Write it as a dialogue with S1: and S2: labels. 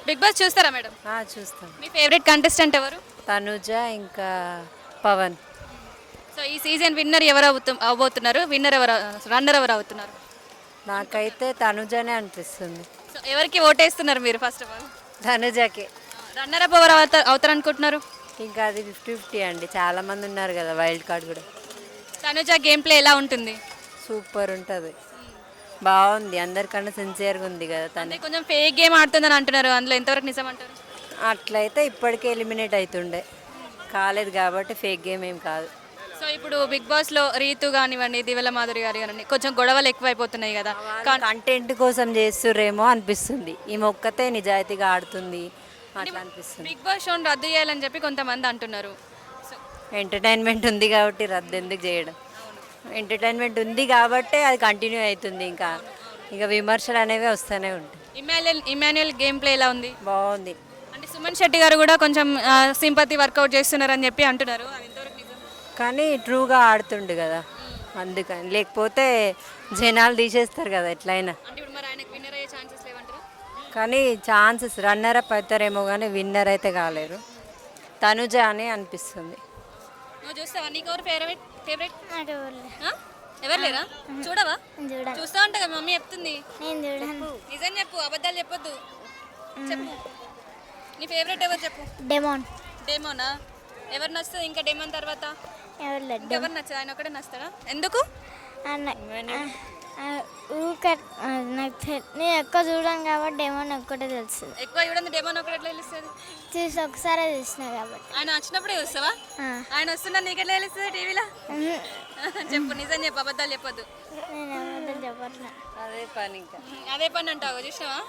S1: Big boss చూస్తారా madam?
S2: చూస్తాం.
S1: మీ favourite contestant ఎవరు?
S2: తనుజ ఇంకా పవన్.
S1: సో ఈ సీజన్ విన్నర్ ఎవరు అవబోతున్నారు? విన్నర్ ఎవరు, రన్నర్ ఎవరు అవుతున్నారు?
S2: నాకైతే తనుజనే అనిపిస్తుంది.
S1: సో ఎవరికి ఓటేస్తున్నారు మీరు ఫస్ట్ ఆఫ్ ఆల్?
S2: తనుజకి.
S1: రన్నర్ అప్ ఎవరు అవుతారు అనుకుంటున్నారు?
S2: ఇంకా అది 50-50 అండి, చాలా మంది ఉన్నారు కదా, వైల్డ్ కార్డ్ కూడా.
S1: తనుజ గేమ్ ప్లే ఎలా ఉంటుంది?
S2: సూపర్ ఉంటుంది, బాగుంది, అందరికన్నా సిన్సియర్గా ఉంది కదా
S1: అంటే
S2: తను.
S1: కొంచెం ఫేక్ గేమ్ ఆడుతుందని అంటున్నారు, అందులో ఎంతవరకు నిజం అంటారు?
S2: అట్లయితే ఇప్పటికే ఎలిమినేట్ అవుతుండే, కాలేదు కాబట్టి ఫేక్ గేమ్ ఏం కాదు.
S1: సో ఇప్పుడు బిగ్ బాస్లో రీతు కానివ్వండి, దివ్యల మాధురి గారు కానివ్వండి, కొంచెం గొడవలు ఎక్కువైపోతున్నాయి కదా.
S2: కంటెంట్ కోసం చేస్తుర్రేమో అనిపిస్తుంది, ఈ మొక్కతే నిజాయితీగా ఆడుతుంది అట్లా అనిపిస్తుంది.
S1: బిగ్ బాస్ షోని రద్దు చేయాలని చెప్పి కొంతమంది అంటున్నారు. సో
S2: ఎంటర్టైన్మెంట్ ఉంది కాబట్టి రద్దు ఎందుకు చేయడం, ఎంటర్టైన్మెంట్ ఉంది కాబట్టి అది కంటిన్యూ అవుతుంది, ఇంకా ఇక విమర్శలు అనేవి వస్తూనే ఉంటాయి.
S1: ఇమాన్యుయల్ గేమ్ ప్లే ఎలా ఉంది?
S2: బాగుంది.
S1: అంటే సుమన్ శెట్టి గారు కూడా కొంచెం సింపతి వర్కౌట్ చేస్తున్నారని చెప్పి అంటున్నారు, అది ఎంతవరకు నిజం?
S2: కానీ ట్రూగా ఆడుతుండు కదా, అందుకని, లేకపోతే జనాలు తీసేస్తారు కదా ఎట్లయినా.
S1: అంటే ఇప్పుడు మరి ఆయనకు విన్నర్ అయ్యే ఛాన్సెస్ లేవంటారా?
S2: కానీ ఛాన్సెస్ రన్నర్ అప్ అవుతారేమో కానీ విన్నర్ అయితే కాలేరు, తనుజ అని అనిపిస్తుంది.
S1: నువ్వు చూస్తావా? నీకు ఎవరు ఫేవరెట్?
S3: నాకు
S1: ఎవరు లేరా? చూడవా?
S3: చూడాలి.
S1: చూస్తా ఉంటా కదా, మమ్మీ చెప్తుంది.
S3: నేను చూడను.
S1: నిజం చెప్పు, అబద్ధాలు చెప్పొద్దు. చెప్పు, నీ ఫేవరెట్ ఎవరు చెప్పు.
S3: డెమోన్.
S1: డేమోనా? ఎవరు నచ్చుతుంది ఇంకా డేమోన్ తర్వాత?
S3: ఎవరు లేదు.
S1: ఎవరు నచ్చదు? ఆయన ఒకటే నచ్చుతాడా? ఎందుకు?
S3: నేను ఎక్కువ చూడను కాబట్టి డెమోన్ ఒక్కటే తెలుసు.
S1: ఎక్కువ చూడండి, డేమోన్ ఒకటి ఎట్లా తెలుస్తుంది?
S3: చూసి ఒకసారి చూసిన కాబట్టి.
S1: ఆయన వచ్చినప్పుడే చూస్తావా? ఆయన వస్తున్నా నీకు ఎట్లా తెలుస్తుంది టీవీలో? చెప్పు, నిజం చెప్పు, అబద్ధాలు చెప్పొద్దు.
S3: నేను అబద్ధాలు చెప్పట్లే.
S2: అదే పని ఇంకా.
S1: అదే పని అంటావు, చూసినావా?